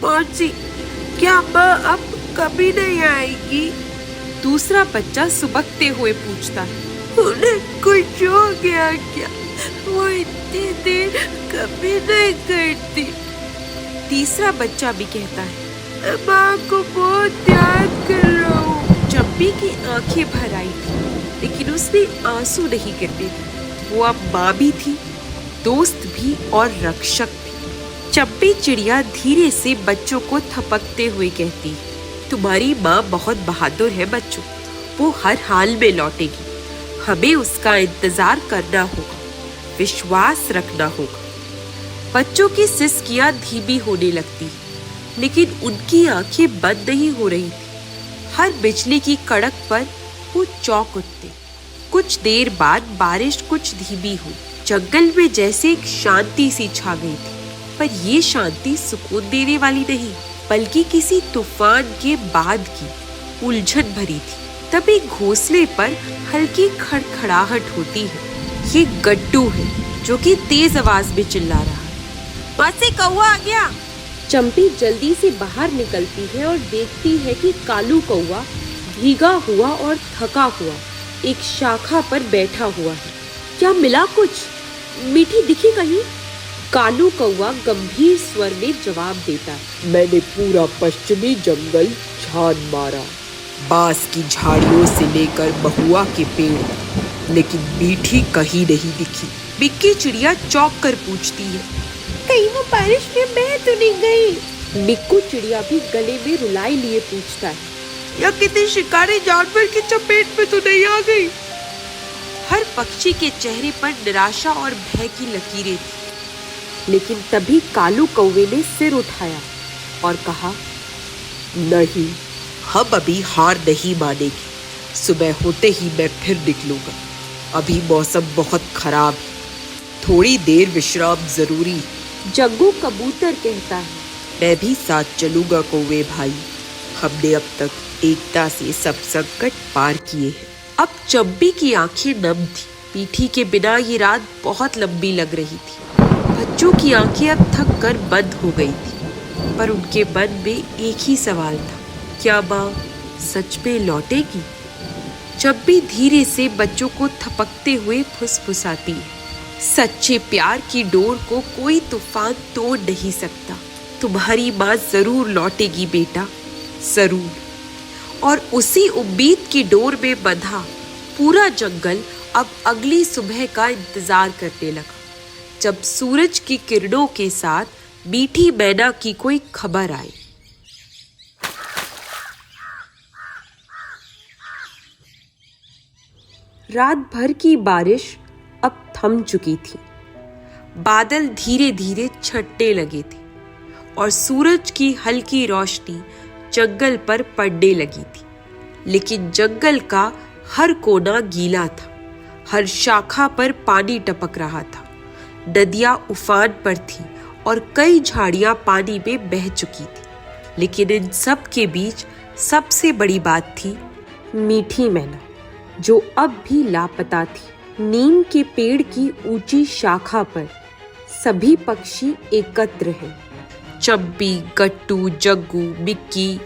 मौसी, क्या माँ अब कभी नहीं आएगी? दूसरा बच्चा सुबकते हुए पूछता है। उन्हें कुछ हो गया क्या? वो इतनी देर कभी नहीं करती। तीसरा बच्चा भी कहता है, माँ को बहुत याद कर रहा हूँ। चंपी की आंखें भर आई थी, लेकिन उसने आंसू नहीं गिरने दिए। वो अब माँ भी थी, दोस्त भी और रक्षक भी। चंपी चिड़िया धीरे से बच्चों को थपकते हुए कहती, तुम्हारी माँ बहुत बहादुर है बच्चों, वो हर हाल में लौटेगी। हमें उसका इंतजार करना होगा, विश्वास रखना होगा। बच्चों की सिसकियां धीमी होने लगती, लेकिन उनकी आंखें बंद नहीं हो रही थी। हर बिजली की कड़क पर वो चौंक उठते। कुछ देर बाद बारिश कुछ धीमी हुई। जंगल में जैसे एक शांति सी छा गई थी, पर ये शांति सुकून देने वाली नहीं, बल्कि किसी तूफान के बाद की उलझन भरी थी। तब एक घोंसले पर हल्की खड़खड़ाहट होती है। ये गट्टू है जो कि तेज आवाज में चिल्ला रहा है, मौसी, कौवा आ गया। चंपी जल्दी से बाहर निकलती है और देखती है कि कालू कौवा भीगा हुआ और थका हुआ एक शाखा पर बैठा हुआ है। क्या मिला कुछ? मीठी दिखी कहीं? कालू कौवा गंभीर स्वर में जवाब देता है, मैंने पूरा पश्चिमी जंगल छान मारा, बांस की झाड़ियों से लेकर महुआ के पेड़, लेकिन मीठी कहीं नहीं दिखी। बिक्की चिड़िया चौंक कर पूछती है, कहीं वो बारिश में बह तो नहीं गई? बिक्कू चिड़िया भी गले में रुलाई लिए पूछता है, या किसी शिकारी जानवर की चपेट में तो नहीं आ गई? हर पक्षी के चेहरे पर निराशा और भय की लकीरें थी। लेकिन तभी कालू कौवे ने सिर उठाया और कहा, नहीं, हम अभी हार नहीं मानेंगे। सुबह होते ही मैं फिर निकलूंगा। अभी मौसम बहुत खराब है, थोड़ी देर विश्राम जरूरी। जग्गू कबूतर कहता है, मैं भी साथ चलूंगा कौवे भाई। हमने अब तक एकता से सब संकट पार किए हैं। अब चंपी की आंखें नम थी। पीठी के बिना ये रात बहुत लंबी लग रही थी। बच्चों की आंखें अब थक कर बंद हो गई थी, पर उनके मन में एक ही सवाल था, क्या माँ सच में लौटेगी? चंपी धीरे से बच्चों को थपकते हुए फुसफुसाती है, सच्चे प्यार की डोर को कोई तूफान तोड़ नहीं सकता। तुम्हारी माँ जरूर लौटेगी बेटा, जरूर। और उसी उम्मीद की डोर में बंधा पूरा जंगल अब अगली सुबह का इंतजार करने लगा, जब सूरज की किरणों के साथ मीठी मैना की कोई खबर आई। रात भर की बारिश अब थम चुकी थी। बादल धीरे धीरे छटने लगे थे और सूरज की हल्की रोशनी जंगल पर पड़ने लगी थी। लेकिन जंगल का हर कोना गीला था, हर शाखा पर पानी टपक रहा था। नदियां उफान पर थी और कई झाड़ियां पानी में बह चुकी थी। लेकिन इन सब के बीच सबसे बड़ी बात थी मीठी मैना, जो अब भी लापता थी। नीम के पेड़ की ऊंची शाखा पर सभी पक्षी एकत्र हैं। चंपी, गट्टू, जग्गू, बिक्की,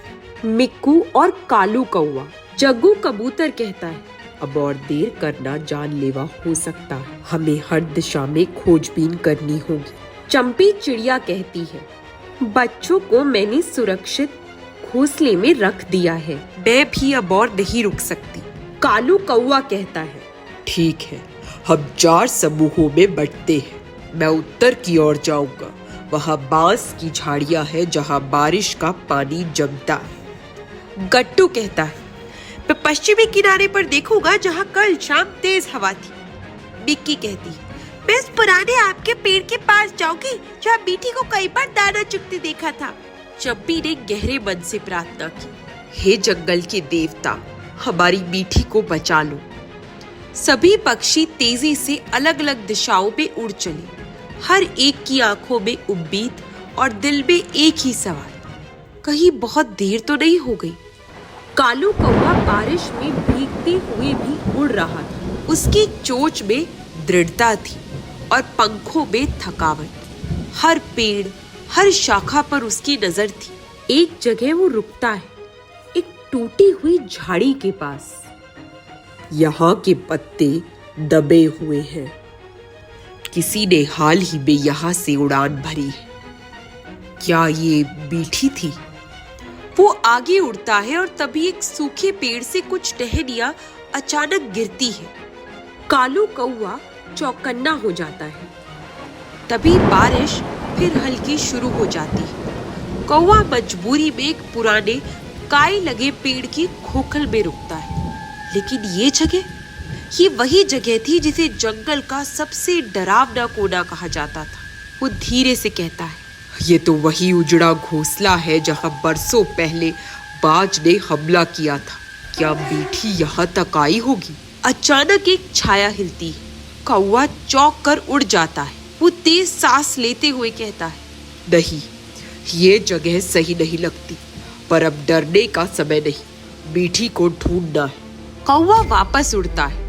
मिक्कू और कालू कौवा। जग्गू कबूतर कहता है, अब और देर करना जानलेवा हो सकता है। हमें हर दिशा में खोजबीन करनी होगी। चंपी चिड़िया कहती है, बच्चों को मैंने सुरक्षित घोंसले में रख दिया है, मैं भी अब और नहीं रुक सकती। कालू कौवा कहता है, ठीक है, हम 4 समूहों में बंटते हैं। मैं उत्तर की ओर जाऊंगा, वहाँ बांस की झाड़ियां है जहाँ बारिश का पानी जमता है। गट्टू कहता है, मैं पश्चिमी किनारे पर देखूंगा जहाँ कल शाम तेज हवा थी। बिक्की कहती है, मैं इस पुराने आम के पेड़ के पास जाऊंगी जहाँ मीठी को कई बार दाना चुगते देखा था। चंपी ने गहरे मन से प्रार्थना की, हे जंगल के देवता, हमारी मीठी को बचा लो। सभी पक्षी तेजी से अलग अलग दिशाओं में उड़ चले। हर एक की आंखों में उम्मीद और दिल में एक ही सवाल, कहीं बहुत देर तो नहीं हो गई। कालू कौवा बारिश में भीगते हुए भी उड़ रहा था। उसकी चोंच में दृढ़ता थी और पंखों में थकावट। हर पेड़, हर शाखा पर उसकी नजर थी। एक जगह वो रुकता है, एक टूटी हुई झाड़ी के पास। यहाँ के पत्ते दबे हुए हैं, किसी ने हाल ही में यहाँ से उड़ान भरी है। क्या ये बीठी थी? वो आगे उड़ता है और तभी एक सूखे पेड़ से कुछ टहनियां अचानक गिरती है। कालू कौवा चौकन्ना हो जाता है। तभी बारिश फिर हल्की शुरू हो जाती है। कौवा मजबूरी में एक पुराने काई लगे पेड़ की खोखल में रुकता है। लेकिन ये वही जगह थी जिसे जंगल का सबसे डरावना कोना कहा जाता था। वो धीरे से कहता है, ये तो वही उजड़ा घोंसला है जहां बरसों पहले बाज ने हमला किया था। क्या बीठी यहाँ तक आई होगी? अचानक एक छाया हिलती है। कौवा चौंक कर उड़ जाता है। वो तेज सांस लेते हुए कहता है, नहीं, ये जगह सही नहीं लगती, पर अब डरने का समय नहीं, बीठी को ढूंढना है। कौवा वापस उड़ता है,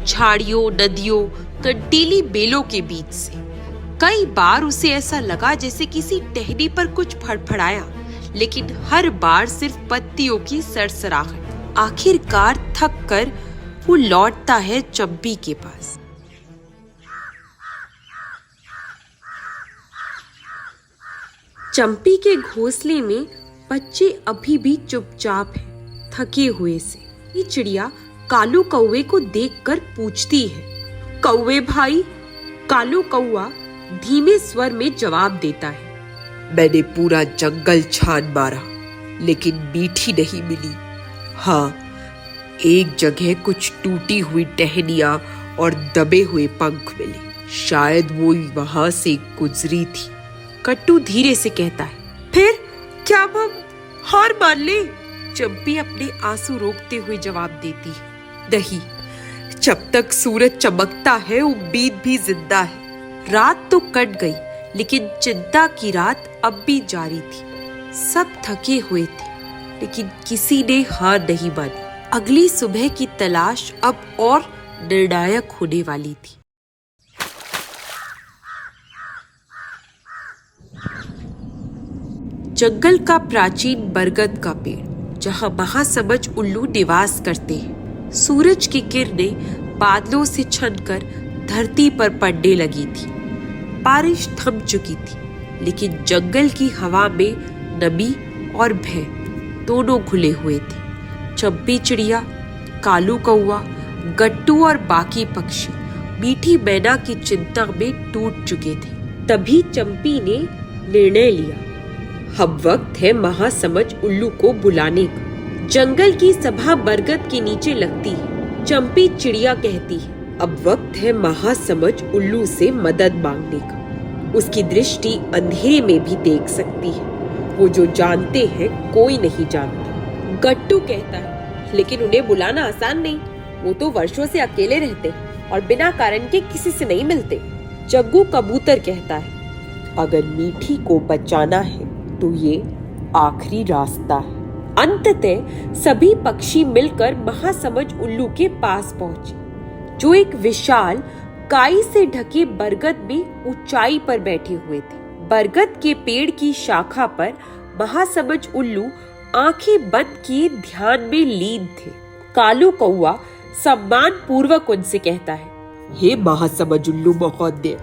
झाड़ियों, नदियों, कंटीली बेलों के बीच से। कई बार उसे ऐसा लगा जैसे किसी टहनी पर कुछ फड़फड़ाया, लेकिन हर बार सिर्फ पत्तियों की सरसराहट। आखिरकार थक कर वो लौटता है चंपी के पास। चंपी के घोंसले में बच्चे अभी भी चुपचाप हैं, थके हुए से। ये चिड़िया कालू कौवे को देखकर पूछती है, कौवे भाई? कालू कौवा धीमे स्वर में जवाब देता है, मैंने पूरा जंगल छान मारा, लेकिन बीठी नहीं मिली। हाँ, एक जगह कुछ टूटी हुई टहनियां और दबे हुए पंख मिले। शायद वो वहां से गुजरी थी। कट्टू धीरे से कहता है, फिर क्या हम हार मान ले? चंपी अपने आंसू रोकते हुए जवाब देती है, नहीं, जब तक सूरज चमकता है उम्मीद भी जिंदा है। रात तो कट गई, लेकिन चिंता की रात अब भी जारी थी। सब थके हुए थे, लेकिन किसी ने हार नहीं मानी। अगली सुबह की तलाश अब और निर्णायक होने वाली थी। जंगल का प्राचीन बरगद का पेड़, जहां महासमझ उल्लू निवास करते हैं। सूरज की किरणें बादलों से छनकर धरती पर पड़ने लगी थी। बारिश थम चुकी थी, लेकिन जंगल की हवा में नमी और भय दोनों घुले हुए थे। चंपी चिड़िया, कालू कौवा, गट्टू और बाकी पक्षी मीठी मैना की चिंता में टूट चुके थे। तभी चंपी ने निर्णय लिया, अब वक्त है महासमझ उल्लू को बुलाने का। जंगल की सभा बरगद के नीचे लगती है। चंपी चिड़िया कहती है, अब वक्त है महासमझ उल्लू से मदद मांगने का। उसकी दृष्टि अंधेरे में भी देख सकती है। वो जो जानते हैं कोई नहीं जानता। गट्टू कहता है, लेकिन उन्हें बुलाना आसान नहीं, वो तो वर्षों से अकेले रहते और बिना कारण के किसी से नहीं मिलते। जग्गू कबूतर कहता है, अगर मीठी को बचाना है तो ये आखिरी रास्ता है। अंततः सभी पक्षी मिलकर महासमझ उल्लू के पास पहुंचे, जो एक विशाल काई से ढके बरगद में ऊंचाई पर बैठे हुए थे। बरगद के पेड़ की शाखा पर महासमझ उल्लू आंखें बंद किए ध्यान में लीन थे। कालू कौवा सम्मान पूर्वक उनसे कहता है, हे महासमझ उल्लू महोदय,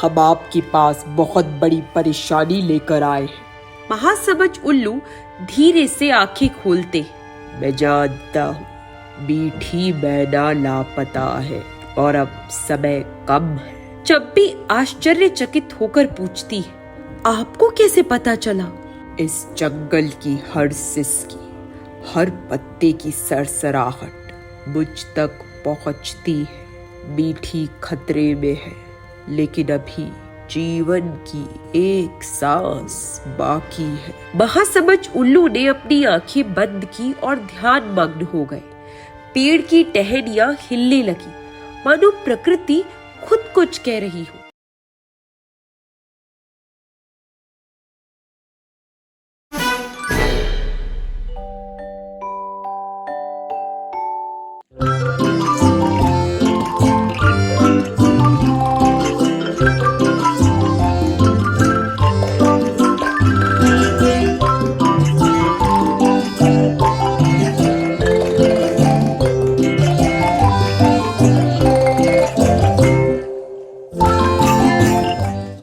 हम आपके पास बहुत बड़ी परेशानी लेकर आए हैं। महासमझ उल्लू धीरे से आंखें खोलते, मैं जानता हूँ मीठी मैना लापता है और अब समय कम है। चंपी आश्चर्यचकित होकर पूछती है, आपको कैसे पता चला? इस जंगल की हर सिसकी, हर पत्ते की सरसराहट मुझ तक पहुंचती है। मीठी खतरे में है, लेकिन अभी जीवन की एक सांस बाकी है। महासमझ उल्लू ने अपनी आंखें बंद की और ध्यान मग्न हो गए। पेड़ की टहनियां हिलने लगी, मानो प्रकृति खुद कुछ कह रही हो।